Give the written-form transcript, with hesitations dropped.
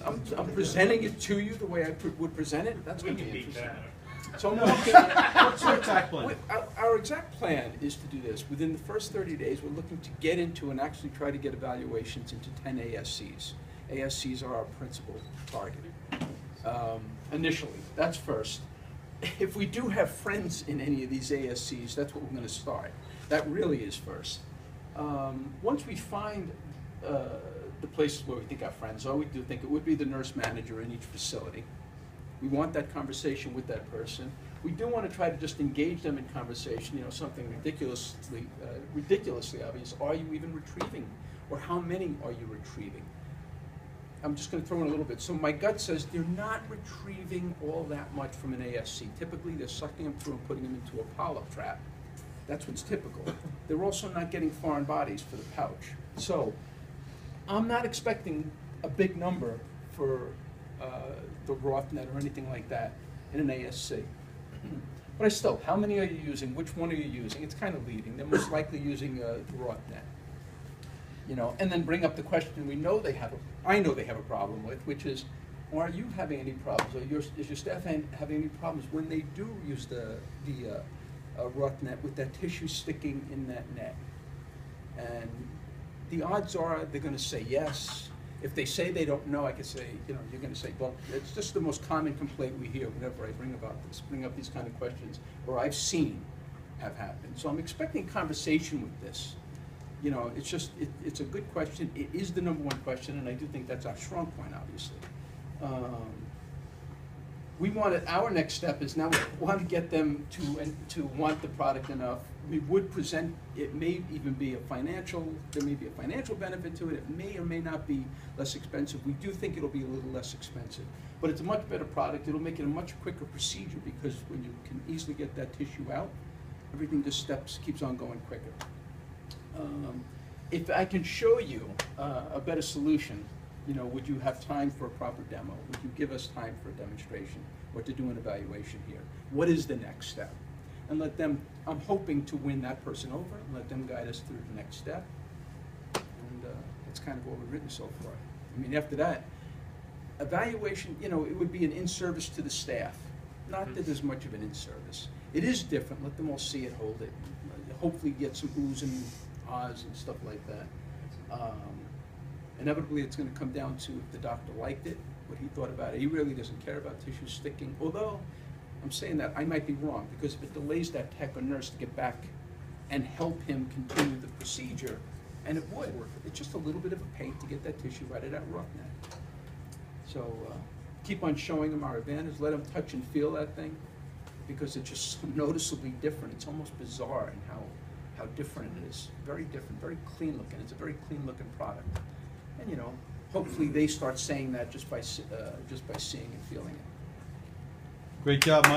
I'm presenting it to you the way I would present it. That's going to be interesting. So What's your exact plan? Our exact plan is to do this. Within the first 30 days, we're looking to get into and actually try to get evaluations into 10 ASCs. ASCs are our principal target. Initially, that's first. If we do have friends in any of these ASCs, that's what we're going to start. That really is first. Once we find the places where we think our friends are, we do think it would be the nurse manager in each facility. We want that conversation with that person. We do want to try to just engage them in conversation, you know, something ridiculously obvious. Are you even retrieving? Or how many are you retrieving? I'm just going to throw in a little bit. So my gut says they're not retrieving all that much from an ASC. Typically, they're sucking them through and putting them into a polyp trap. That's what's typical. They're also not getting foreign bodies for the pouch. So I'm not expecting a big number for the RothNet or anything like that in an ASC. But I still, how many are you using? Which one are you using? It's kind of leading. They're most likely using the RothNet. You know, and then bring up the question we know they have, I know they have a problem with, which is, are you having any problems? Or is your staff having any problems when they do use the RothNet with that tissue sticking in that net? And the odds are they're going to say yes. If they say they don't know, I could say, you know, you're going to say, well, it's just the most common complaint we hear whenever I bring up these kind of questions, or I've seen have happened. So I'm expecting conversation with this. You know, it's just, it's a good question. It is the number one question, and I do think that's our strong point, obviously. Our next step is now we want to get them to want the product enough. We would present, it may even be there may be a financial benefit to it. It may or may not be less expensive. We do think it'll be a little less expensive, but it's a much better product. It'll make it a much quicker procedure because when you can easily get that tissue out, everything just keeps on going quicker. If I can show you a better solution, you know, would you have time for a proper demo? Would you give us time for a demonstration or to do an evaluation here? What is the next step? And let them, I'm hoping to win that person over and let them guide us through the next step. And that's kind of what we've written so far. I mean, after that, evaluation, you know, it would be an in-service to the staff. Not that there's much of an in-service. It is different. Let them all see it, hold it. Hopefully get some oohs and ahs and stuff like that. Inevitably, it's going to come down to if the doctor liked it, what he thought about it. He really doesn't care about tissue sticking, although I'm saying that I might be wrong, because if it delays that tech or nurse to get back and help him continue the procedure, and it would, it's just a little bit of a pain to get that tissue right at that RothNet. So keep on showing them our advantage, let them touch and feel that thing, because it's just so noticeably different. It's almost bizarre in how different it is. Very different, very clean looking. It's a very clean looking product. And you know, hopefully they start saying that just by seeing and feeling it. Great job, Mike.